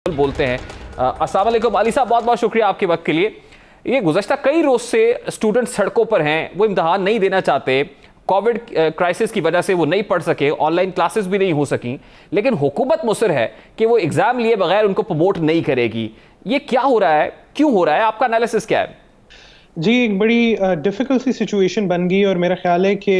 बोलते हैं। अस्सलाम वालेकुम अली साहब, बहुत बहुत शुक्रिया आपके वक्त के लिए। ये गुज़श्ता कई रोज़ से स्टूडेंट सड़कों पर हैं, वो इम्तहान नहीं देना चाहते। कोविड क्राइसिस की वजह से वो नहीं पढ़ सके, ऑनलाइन क्लासेस भी नहीं हो सकी, लेकिन हुकूमत मुसर है कि वो एग्ज़ाम लिए बगैर उनको प्रमोट नहीं करेगी। ये क्या हो रहा है, क्यों हो रहा है, आपका एनालिसिस क्या है? जी, एक बड़ी डिफ़िकल्ट सी सिचुएशन बन गई और मेरा ख़्याल है कि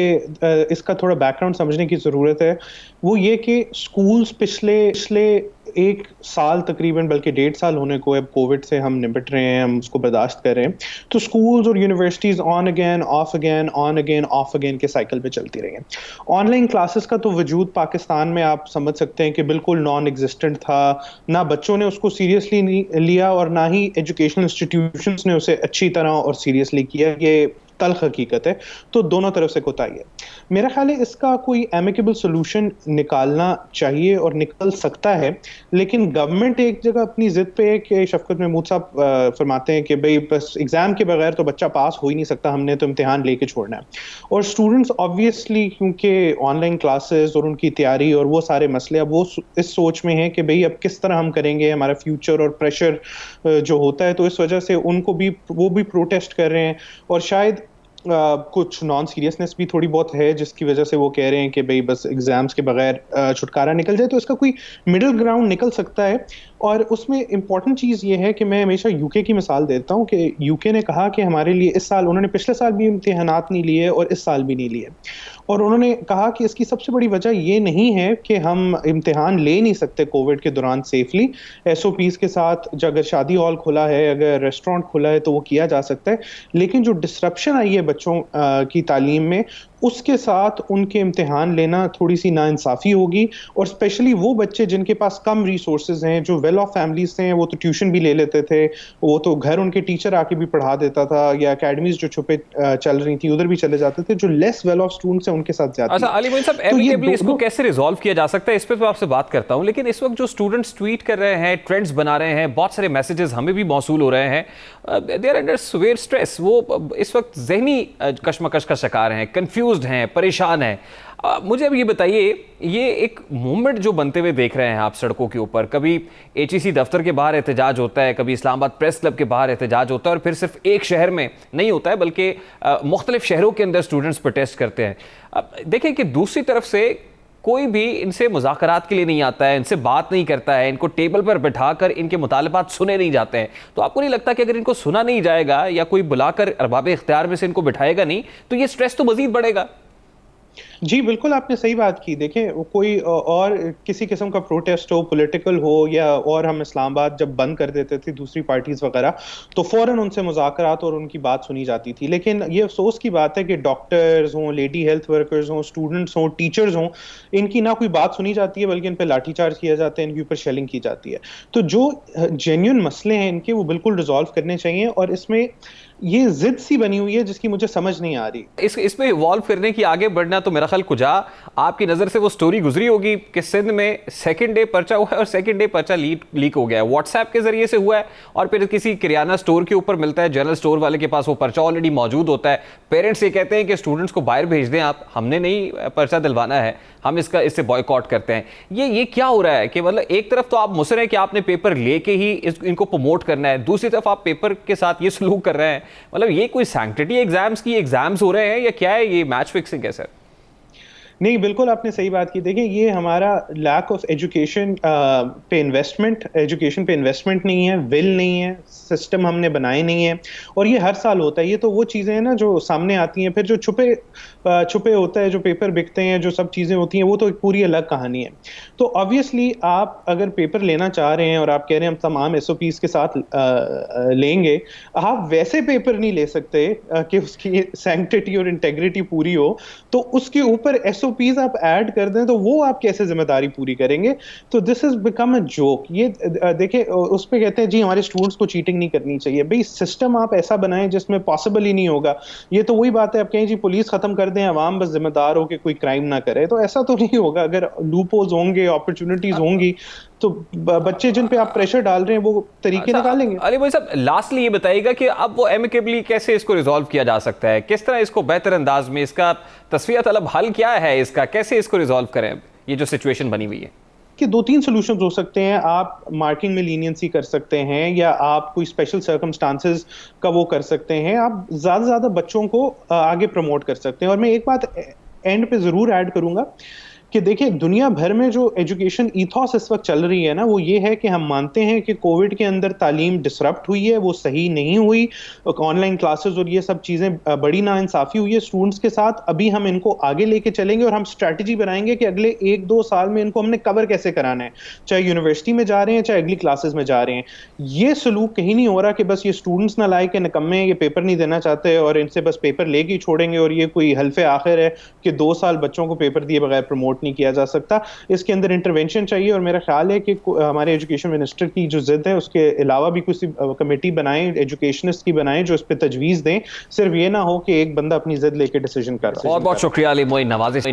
इसका थोड़ा बैकग्राउंड समझने की ज़रूरत है। वो ये कि स्कूल्स पिछले 1 साल तकरीबन, बल्कि 1.5 साल होने को अब कोविड से हम निपट रहे हैं, हम उसको बर्दाश्त कर रहे हैं। तो स्कूल्स और universities on again, of again, on again, of again के साइकिल पे चलती रही हैं। ऑनलाइन क्लासेस का तो वजूद पाकिस्तान में आप समझ सकते हैं कि बिल्कुल नॉन एग्जिस्टेंट था। ना बच्चों ने उसको सीरियसली नहीं लिया और ना ही एजुकेशनल इंस्टीट्यूशंस ने उसे अच्छी तरह और सीरियसली किया। ये तल्ख हकीकत है। तो दोनों तरफ से कोताही है। मेरा ख्याल है इसका कोई एमिकेबल सॉल्यूशन निकालना चाहिए और निकल सकता है, लेकिन गवर्नमेंट एक जगह अपनी जिद पे है कि शफकत महमूद साहब फरमाते हैं कि भाई बस एग्जाम के बगैर तो बच्चा पास हो ही नहीं सकता, हमने तो इम्तिहान लेके छोड़ना है। और स्टूडेंट्स ऑब्वियसली क्योंकि ऑनलाइन क्लासेस और उनकी तैयारी और वो सारे मसले अब वो इस सोच में है कि भाई अब किस तरह हम करेंगे, हमारा फ्यूचर और प्रेशर जो होता है, तो इस वजह से उनको भी वो भी प्रोटेस्ट कर रहे हैं। और शायद कुछ नॉन सीरियसनेस भी थोड़ी बहुत है जिसकी वजह से वो कह रहे हैं कि भाई बस एग्जाम्स के बगैर छुटकारा निकल जाए। तो इसका कोई मिडिल ग्राउंड निकल सकता है। और उसमें इंपॉर्टेंट चीज़ ये है कि मैं हमेशा यूके की मिसाल देता हूँ कि यूके ने कहा कि हमारे लिए इस साल, उन्होंने पिछले साल भी इम्तिहानात नहीं लिए और इस साल भी नहीं लिए, और उन्होंने कहा कि इसकी सबसे बड़ी वजह ये नहीं है कि हम इम्तिहान ले नहीं सकते कोविड के दौरान सेफली। एसओपीज़ के साथ अगर शादी हॉल खुला है, अगर रेस्टोरेंट खुला है तो वो किया जा सकता है, लेकिन जो डिसरप्शन आई है बच्चों की तालीम में, उसके साथ उनके इम्तिहान लेना थोड़ी सी नाइंसाफ़ी होगी। और स्पेशली वो बच्चे जिनके पास कम रिसोर्सेज हैं, जो वेल ऑफ फैमिलीज से हैं, वो तो ट्यूशन भी ले लेते थे, वो तो घर उनके टीचर आके भी पढ़ा देता था, या अकेडमीज जो छुपे चल रही थी उधर भी चले जाते थे। जो लेस वेल ऑफ स्टूडेंट्स हैं उनके साथ जाते अच्छा अली मोइन साहब, एमिकेबली इसको कैसे रिजॉल्व किया जा सकता है, इस पे तो आपसे बात करता हूँ। लेकिन इस वक्त जो स्टूडेंट्स ट्वीट कर रहे हैं, ट्रेंड्स बना रहे हैं, बहुत सारे मैसेजेस हमें भी मौसूल हो रहे हैं, they are under severe stress. वो इस वक्त जहनी कशमकश का शिकार हैं, कंफ्यूज्ड हैं, परेशान हैं। मुझे अब ये बताइए, ये एक मूवमेंट जो बनते हुए देख रहे हैं आप सड़कों के ऊपर, कभी एचईसी दफ्तर के बाहर एहतजाज होता है, कभी इस्लामाबाद प्रेस क्लब के बाहर एहतजाज होता है, और फिर सिर्फ एक शहर में नहीं होता है बल्कि मुख्तलिफ शहरों के अंदर स्टूडेंट्स प्रोटेस्ट करते हैं। देखें कि दूसरी तरफ से कोई भी इनसे मुज़ाकरात के लिए नहीं आता है, इनसे बात नहीं करता है, इनको टेबल पर बैठाकर इनके मुतालबात सुने नहीं जाते हैं। तो आपको नहीं लगता कि अगर इनको सुना नहीं जाएगा या कोई बुलाकर अरबाब इख्तियार में से इनको बिठाएगा नहीं, तो ये स्ट्रेस तो मजीद बढ़ेगा? जी, बिल्कुल आपने सही बात की। देखें, वो कोई और किसी किस्म का प्रोटेस्ट हो, पॉलिटिकल हो, या और हम इस्लामाबाद जब बंद कर देते थे दूसरी पार्टीज़ वगैरह, तो फ़ौरन उनसे मुज़ाकरात और उनकी बात सुनी जाती थी। लेकिन ये अफ़सोस की बात है कि डॉक्टर्स हों, लेडी हेल्थ वर्कर्स हों, स्टूडेंट्स हों, टीचर्स हों, इनकी ना कोई बात सुनी जाती है, बल्कि इन पे लाठीचार्ज किया जाता है, इनके ऊपर शेलिंग की जाती है। तो जो जेन्युइन मसले हैं इनके, वो बिल्कुल रिज़ॉल्व करने चाहिए। और इसमें ये ज़िद सी बनी हुई है जिसकी मुझे समझ नहीं आ रही। इसमें इवॉल्व करने की, आगे बढ़ना, तो मेरा ख्याल कुजा आपकी नज़र से वो स्टोरी गुजरी होगी कि सिंध में सेकंड डे पर्चा हुआ है और सेकंड डे पर्चा लीक हो गया है, व्हाट्सएप के जरिए से हुआ है, और फिर किसी किराना स्टोर के ऊपर मिलता है, जनरल स्टोर वाले के पास वो पर्चा ऑलरेडी मौजूद होता है। पेरेंट्स ये कहते हैं कि स्टूडेंट्स को बाहर भेज दें आप, हमने नहीं पर्चा दिलवाना है, हम इससे बॉयकॉट करते हैं। ये क्या हो रहा है कि मतलब एक तरफ तो आप मुसर हैं कि आपने पेपर लेके ही इनको प्रमोट करना है, दूसरी तरफ आप पेपर के साथ ये सलूक कर रहे हैं। मतलब ये कोई सैंक्टिटी एग्जाम्स की एग्जाम्स हो रहे हैं या क्या है, ये मैच फिक्सिंग है सर? नहीं, बिल्कुल आपने सही बात की। देखिए, ये हमारा लैक ऑफ एजुकेशन पे इन्वेस्टमेंट, एजुकेशन पे इन्वेस्टमेंट नहीं है, विल नहीं है, सिस्टम हमने बनाए नहीं है, और ये हर साल होता है। ये तो वो चीज़ें हैं ना जो सामने आती हैं, फिर जो छुपे होता है, जो पेपर बिकते हैं, जो सब चीज़ें होती हैं, वो तो एक पूरी अलग कहानी है। तो ऑब्वियसली आप अगर पेपर लेना चाह रहे हैं और आप कह रहे हैं हम तमाम एसओपीज़ के साथ लेंगे, आप वैसे पेपर नहीं ले सकते कि उसकी सैंक्टिटी और इंटेग्रिटी पूरी हो, तो उसके ऊपर एसओपीज आप ऐड कर दें, तो वो आप कैसे जिम्मेदारी पूरी करेंगे? तो this is become a joke. ये देखिए, उस पे कहते हैं जी हमारे स्टूडेंट्स को चीटिंग नहीं करनी चाहिए। भाई सिस्टम आप ऐसा बनाएं जिसमें पॉसिबल ही नहीं होगा। ये तो वही बात है, आप कहें जी पुलिस खत्म कर दें, अवाम बस जिम्मेदार हो कि कोई क्राइम ना करे, तो ऐसा तो नहीं होगा। अगर लूप होल्स होंगे, अपॉर्चुनिटीज होंगी, तो बच्चे जिन पे आप प्रेशर डाल रहे हैं वो तरीके निकालेंगे। अली भाई साहब, लास्टली ये बताइएगा कि अब वो एमिकेबली कैसे इसको रिजॉल्व किया जा सकता है, किस तरह इसको बेहतर अंदाज में, इसका तस्वीर तलब हल क्या है, इसका कैसे इसको रिजॉल्व करें, ये जो सिचुएशन बनी हुई है? इसके 2-3 सॉल्यूशंस हो सकते हैं। आप मार्किंग में लीनियंसी कर सकते हैं, या आप कोई स्पेशल सर्कमस्टांसेस का वो कर सकते हैं। आप ज़्यादा से ज़्यादा बच्चों को आगे प्रमोट कर सकते हैं। और मैं एक बात एंड पे ज़रूर ऐड करूँगा कि देखिए, दुनिया भर में जो एजुकेशन ईथॉस इस वक्त चल रही है ना, वो ये है कि हम मानते हैं कि कोविड के अंदर तालीम डिसरप्ट हुई है, वो सही नहीं हुई, ऑनलाइन क्लासेस और ये सब चीज़ें बड़ी नाइंसाफ़ी हुई है स्टूडेंट्स के साथ। अभी हम इनको आगे लेके चलेंगे और हम स्ट्रैटेजी बनाएंगे कि अगले 1-2 साल में इनको हमने कवर कैसे कराना है, चाहे यूनिवर्सिटी में जा रहे हैं, चाहे अगली क्लासेस में जा रहे हैं। ये सलूक कहीं नहीं हो रहा कि बस ये स्टूडेंट्स ना लाए के निकम्मे, ये पेपर नहीं देना चाहते और इनसे बस पेपर लेके ही छोड़ेंगे, और ये कोई हल्फे आखिर है कि 2 साल बच्चों को पेपर दिए बगैर प्रमोट नहीं किया जा सकता। इसके अंदर इंटरवेंशन चाहिए, और मेरा ख्याल है कि हमारे एजुकेशन मिनिस्टर की जो जिद है उसके अलावा भी कुछ कमेटी बनाएं, एजुकेशनिस्ट की बनाएं, जो इस पे तजवीज़ दें। सिर्फ ये ना हो कि एक बंदा अपनी जिद लेके डिसीजन कर। बहुत बहुत शुक्रिया अली मोइन नवाज़ी।